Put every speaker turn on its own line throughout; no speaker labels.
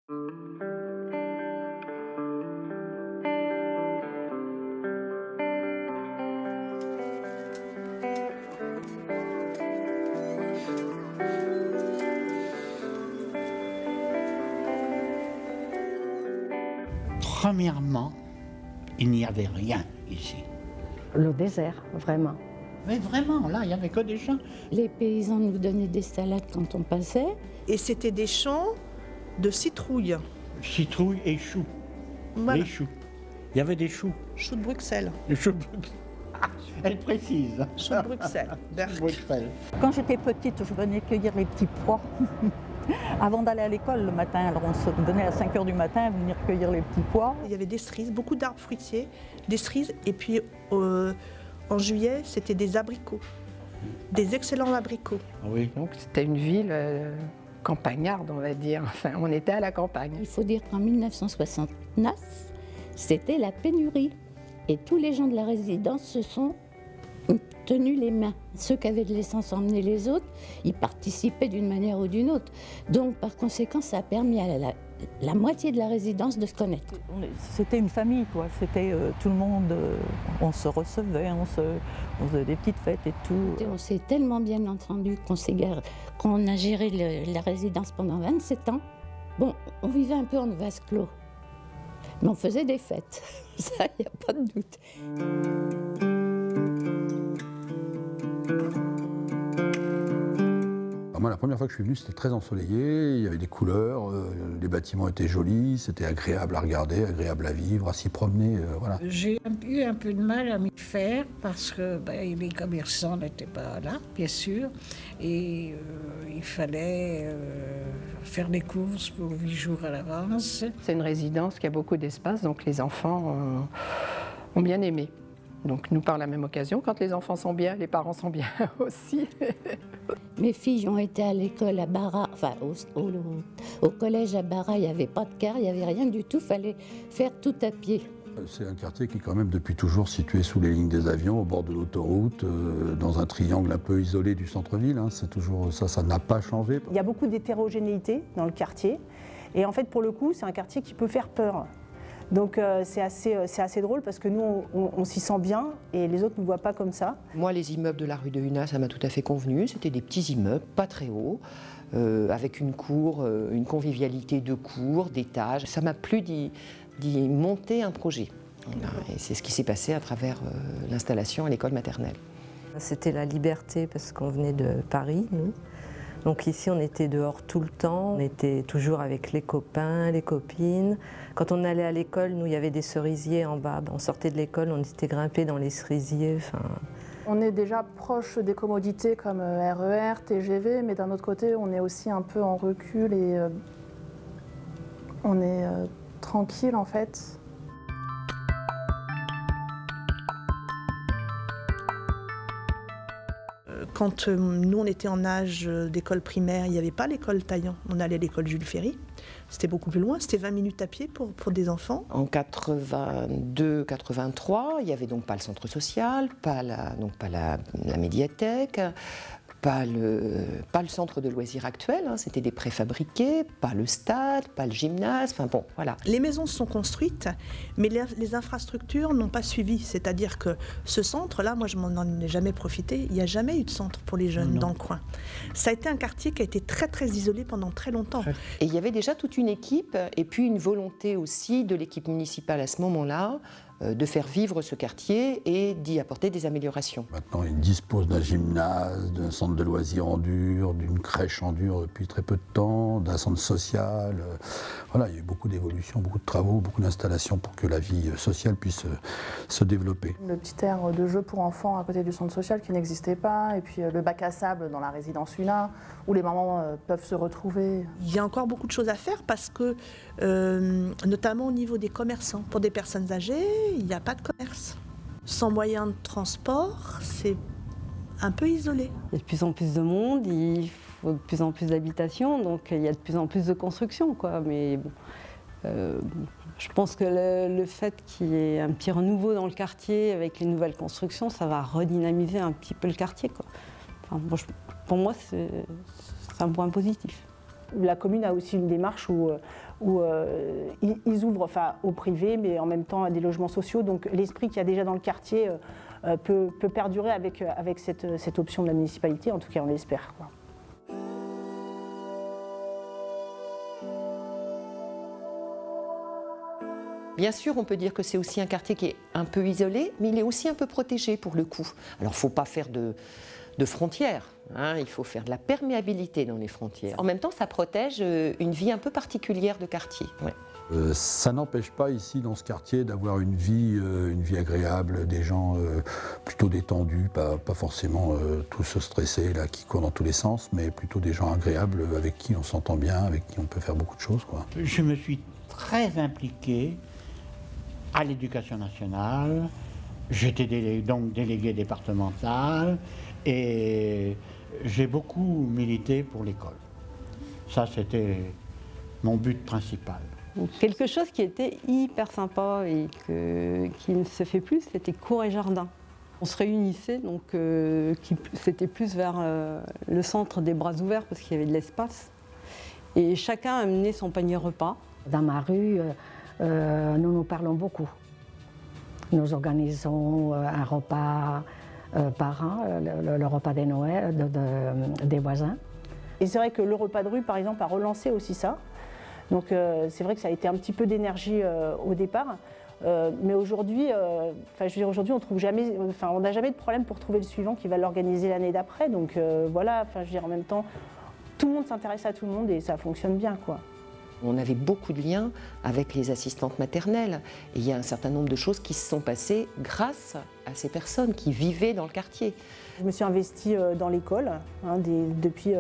Premièrement, il n'y avait rien ici.
Le désert, vraiment.
Mais vraiment, là, il n'y avait que des champs.
Les paysans nous donnaient des salades quand on passait.
Et c'était des champs de citrouilles.
Citrouilles et choux.
Voilà.
Les choux. Il y avait des choux.
Choux de Bruxelles.
Les choux de Bruxelles. Elle précise.
Choux de Bruxelles.
Choux de Bruxelles.
Quand j'étais petite, je venais cueillir les petits pois. Avant d'aller à l'école le matin, alors on se donnait à 5 h du matin à venir cueillir les petits pois.
Il y avait des cerises, beaucoup d'arbres fruitiers, des cerises, et puis en juillet, c'était des abricots, des excellents abricots.
Oui.
Donc c'était une ville campagnarde, on va dire. Enfin, on était à la campagne.
Il faut dire qu'en 1969, c'était la pénurie. Et tous les gens de la résidence se sont tenus les mains. Ceux qui avaient de l'essence emmenaient les autres, ils participaient d'une manière ou d'une autre. Donc par conséquent, ça a permis à la moitié de la résidence de se connaître.
C'était une famille, quoi. C'était tout le monde, on se recevait, on faisait des petites fêtes et tout.
Et on s'est tellement bien entendu qu'on a géré la résidence pendant 27 ans. Bon, on vivait un peu en vase clos, mais on faisait des fêtes, ça, il n'y a pas de doute.
Moi, la première fois que je suis venu, c'était très ensoleillé, il y avait des couleurs, les bâtiments étaient jolis, c'était agréable à regarder, agréable à vivre, à s'y promener, voilà.
J'ai eu un peu de mal à m'y faire parce que les commerçants n'étaient pas là, bien sûr, et il fallait faire des courses pour 8 jours à l'avance.
C'est une résidence qui a beaucoup d'espace, donc les enfants ont bien aimé. Donc nous, par la même occasion, quand les enfants sont bien, les parents sont bien aussi.
Mes filles ont été à l'école à Barra, enfin au collège à Barra, il n'y avait pas de car, il n'y avait rien du tout, il fallait faire tout à pied.
C'est un quartier qui est quand même depuis toujours situé sous les lignes des avions, au bord de l'autoroute, dans un triangle un peu isolé du centre-ville. Hein. C'est toujours ça n'a pas changé.
Il y a beaucoup d'hétérogénéité dans le quartier, et en fait pour le coup c'est un quartier qui peut faire peur. Donc c'est assez drôle parce que nous on s'y sent bien et les autres ne nous voient pas comme ça.
Moi les immeubles de la rue de Hunat, ça m'a tout à fait convenu. C'était des petits immeubles, pas très hauts, avec une cour, une convivialité de cour, d'étages. Ça m'a plu d'y monter un projet. Et c'est ce qui s'est passé à travers l'installation à l'école maternelle.
C'était la liberté parce qu'on venait de Paris, nous. Donc ici, on était dehors tout le temps, on était toujours avec les copains, les copines. Quand on allait à l'école, nous, il y avait des cerisiers en bas. On sortait de l'école, on était grimpés dans les cerisiers.
On est déjà proche des commodités comme RER, TGV, mais d'un autre côté, on est aussi un peu en recul et on est tranquille en fait.
Quand nous, on était en âge d'école primaire, il n'y avait pas l'école Taillant. On allait à l'école Jules Ferry. C'était beaucoup plus loin, c'était 20 minutes à pied pour des enfants.
En 82-83, il n'y avait donc pas le centre social, pas la médiathèque, pas le centre de loisirs actuel, hein, c'était des préfabriqués, pas le stade, pas le gymnase, enfin bon, voilà.
Les maisons se sont construites, mais les infrastructures n'ont pas suivi. C'est-à-dire que ce centre-là, moi je m'en ai jamais profité, il n'y a jamais eu de centre pour les jeunes dans le coin. Ça a été un quartier qui a été très très isolé pendant très longtemps.
Et il y avait déjà toute une équipe, et puis une volonté aussi de l'équipe municipale à ce moment-là, de faire vivre ce quartier et d'y apporter des améliorations.
Maintenant, ils disposent d'un gymnase, d'un centre de loisirs en dur, d'une crèche en dur depuis très peu de temps, d'un centre social. Voilà, il y a eu beaucoup d'évolutions, beaucoup de travaux, beaucoup d'installations pour que la vie sociale puisse se développer.
Le petit aire de jeu pour enfants à côté du centre social qui n'existait pas, et puis le bac à sable dans la résidence Hunat, où les mamans peuvent se retrouver.
Il y a encore beaucoup de choses à faire parce que, notamment au niveau des commerçants, pour des personnes âgées, il n'y a pas de commerce. Sans moyen de transport, c'est un peu isolé.
Il y a de plus en plus de monde, il faut de plus en plus d'habitations, donc il y a de plus en plus de construction, quoi. Mais bon, je pense que le fait qu'il y ait un petit renouveau dans le quartier avec les nouvelles constructions, ça va redynamiser un petit peu le quartier, quoi. Enfin, bon, pour moi, c'est un point positif.
La commune a aussi une démarche où où ils ouvrent enfin, au privé, mais en même temps à des logements sociaux. Donc l'esprit qu'il y a déjà dans le quartier peut perdurer avec cette option de la municipalité, en tout cas on l'espère, quoi.
Bien sûr, on peut dire que c'est aussi un quartier qui est un peu isolé, mais il est aussi un peu protégé pour le coup. Alors, il ne faut pas faire de frontières, hein, il faut faire de la perméabilité dans les frontières. En même temps, ça protège une vie un peu particulière de quartier. Ouais.
Ça n'empêche pas ici, dans ce quartier, d'avoir une vie agréable, des gens plutôt détendus, pas forcément tous stressés, là, qui courent dans tous les sens, mais plutôt des gens agréables avec qui on s'entend bien, avec qui on peut faire beaucoup de choses, quoi.
Je me suis très impliqué à l'Éducation nationale, j'étais donc délégué départemental et j'ai beaucoup milité pour l'école. Ça, c'était mon but principal.
Quelque chose qui était hyper sympa et qui ne se fait plus, c'était cours et jardin. On se réunissait, donc c'était plus vers le centre des bras ouverts parce qu'il y avait de l'espace. Et chacun amenait son panier repas.
Dans ma rue, nous nous parlons beaucoup. Nous organisons un repas par an, le repas des Noël des voisins.
Et c'est vrai que le repas de rue, par exemple, a relancé aussi ça. Donc c'est vrai que ça a été un petit peu d'énergie au départ. Mais aujourd'hui, aujourd'hui, on n'a jamais de problème pour trouver le suivant qui va l'organiser l'année d'après. Donc voilà, en même temps, tout le monde s'intéresse à tout le monde et ça fonctionne bien, quoi.
On avait beaucoup de liens avec les assistantes maternelles. Et il y a un certain nombre de choses qui se sont passées grâce à ces personnes qui vivaient dans le quartier.
Je me suis investie dans l'école, hein, depuis,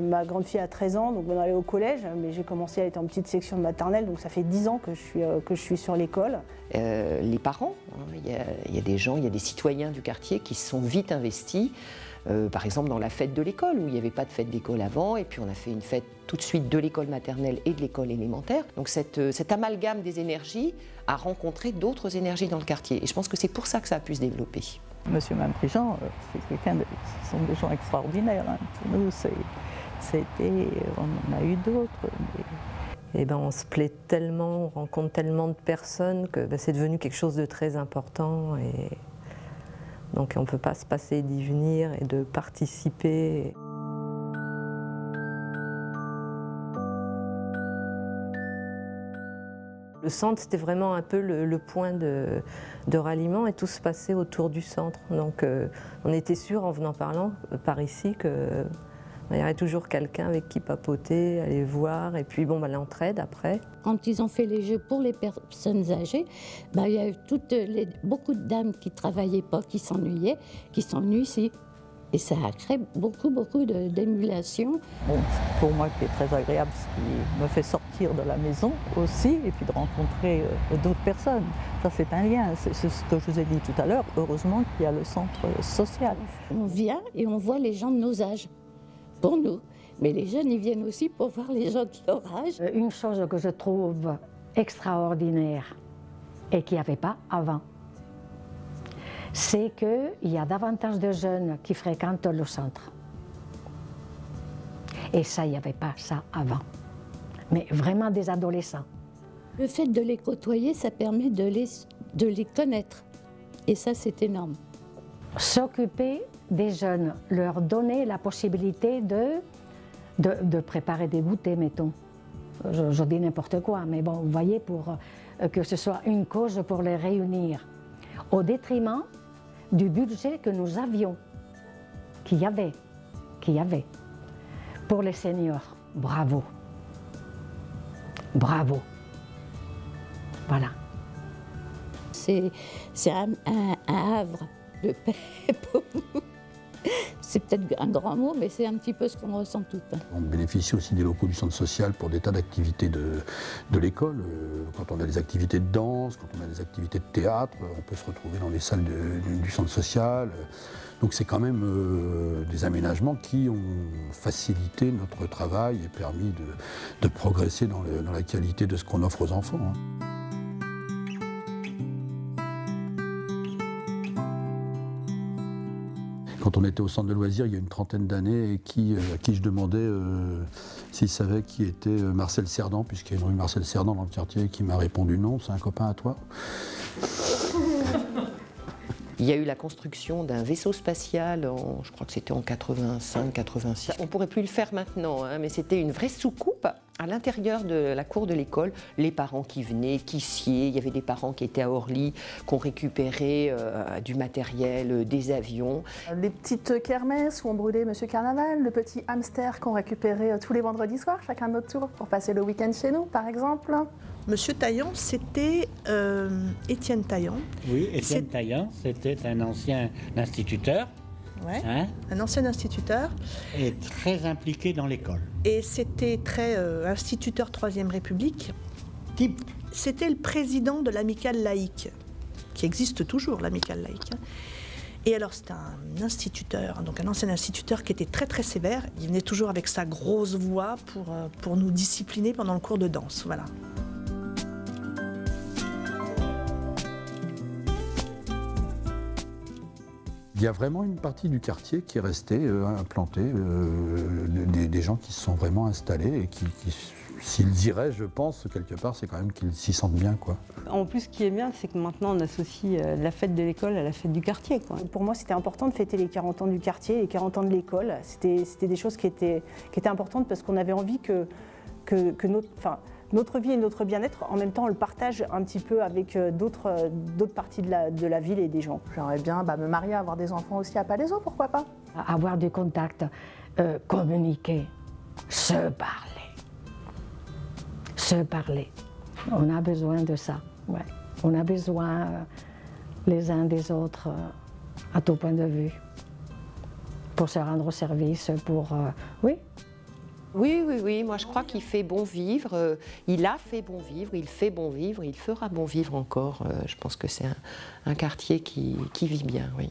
ma grande fille a 13 ans, donc on allait au collège, mais j'ai commencé à être en petite section de maternelle, donc ça fait 10 ans que je suis sur l'école.
Les parents, il y a des gens, il y a des citoyens du quartier qui se sont vite investis. Par exemple dans la fête de l'école, où il n'y avait pas de fête d'école avant, et puis on a fait une fête tout de suite de l'école maternelle et de l'école élémentaire. Donc cet amalgame des énergies a rencontré d'autres énergies dans le quartier, et je pense que c'est pour ça que ça a pu se développer.
Monsieur Mamprijean, ce sont des gens extraordinaires. Hein. Pour nous, on en a eu d'autres. Mais...
Et on se plaît tellement, on rencontre tellement de personnes que c'est devenu quelque chose de très important. Et... Donc on ne peut pas se passer d'y venir et de participer. Le centre, c'était vraiment un peu le point de ralliement et tout se passait autour du centre. Donc on était sûr en venant par ici qu'il y aurait toujours quelqu'un avec qui papoter, aller voir, et puis l'entraide après.
Quand ils ont fait les jeux pour les personnes âgées, il y a eu beaucoup de dames qui ne travaillaient pas, qui s'ennuyaient, qui sont venues ici. Et ça a créé beaucoup d'émulation.
Bon, pour moi, qui est très agréable, ce qui me fait sortir de la maison aussi, et puis de rencontrer d'autres personnes. Ça, c'est un lien. C'est ce que je vous ai dit tout à l'heure. Heureusement qu'il y a le centre social.
On vient et on voit les gens de nos âges, pour nous. Mais les jeunes, ils viennent aussi pour voir les gens de leur âge.
Une chose que je trouve extraordinaire et qu'il n'y avait pas avant, c'est qu'il y a davantage de jeunes qui fréquentent le centre. Et ça, il n'y avait pas ça avant. Mais vraiment des adolescents.
Le fait de les côtoyer, ça permet de les connaître. Et ça, c'est énorme.
S'occuper des jeunes, leur donner la possibilité de préparer des goûters, mettons. Je dis n'importe quoi, mais bon, vous voyez, pour que ce soit une cause pour les réunir. Au détriment du budget que nous avions, qu'il y avait. Pour les seniors, bravo. Bravo. Voilà.
C'est un havre de paix pour nous. C'est peut-être un grand mot, mais c'est un petit peu ce qu'on ressent toutes.
On bénéficie aussi des locaux du centre social pour des tas d'activités de l'école. Quand on a des activités de danse, quand on a des activités de théâtre, on peut se retrouver dans les salles du centre social. Donc c'est quand même des aménagements qui ont facilité notre travail et permis de progresser dans la qualité de ce qu'on offre aux enfants. quand on était au centre de loisirs il y a une trentaine d'années, et à qui je demandais s'il savait qui était Marcel Cerdan, puisqu'il y a une rue Marcel Cerdan dans le quartier, qui m'a répondu non, c'est un copain à toi.
Il y a eu la construction d'un vaisseau spatial, je crois que c'était en 85-86. On ne pourrait plus le faire maintenant, hein, mais c'était une vraie soucoupe à l'intérieur de la cour de l'école. Les parents qui venaient, qui sciaient, il y avait des parents qui étaient à Orly, qui ont récupéré du matériel, des avions.
Les petites kermesses où on brûlait Monsieur Carnaval, le petit hamster qu'on récupérait tous les vendredis soirs, chacun notre tour, pour passer le week-end chez nous, par exemple.
Monsieur Taillant, c'était Étienne Taillant.
Oui, Étienne Taillant, c'était un ancien instituteur.
Ouais, hein, un ancien instituteur.
Et très impliqué dans l'école.
Et c'était très instituteur 3e République.
Type.
C'était le président de l'amicale laïque, qui existe toujours, l'amicale laïque. Et alors, c'était un instituteur, donc un ancien instituteur qui était très très sévère. Il venait toujours avec sa grosse voix pour nous discipliner pendant le cours de danse. Voilà.
Il y a vraiment une partie du quartier qui est restée implantée, des gens qui se sont vraiment installés et qui s'ils iraient, je pense, quelque part, c'est quand même qu'ils s'y sentent bien, quoi.
En plus, ce qui est bien, c'est que maintenant, on associe la fête de l'école à la fête du quartier, quoi.
Pour moi, c'était important de fêter les 40 ans du quartier, les 40 ans de l'école. C'était des choses qui étaient importantes parce qu'on avait envie que notre vie et notre bien-être, en même temps, on le partage un petit peu avec d'autres parties de la ville et des gens.
J'aimerais bien me marier, avoir des enfants aussi à Palaiseau, pourquoi pas?
Avoir du contact, communiquer, se parler. Se parler. On a besoin de ça. Ouais. On a besoin les uns des autres à tout point de vue pour se rendre au service, pour... oui.
Oui, moi je crois qu'il fait bon vivre, il a fait bon vivre, il fait bon vivre, il fera bon vivre encore. Je pense que c'est un quartier qui vit bien, oui.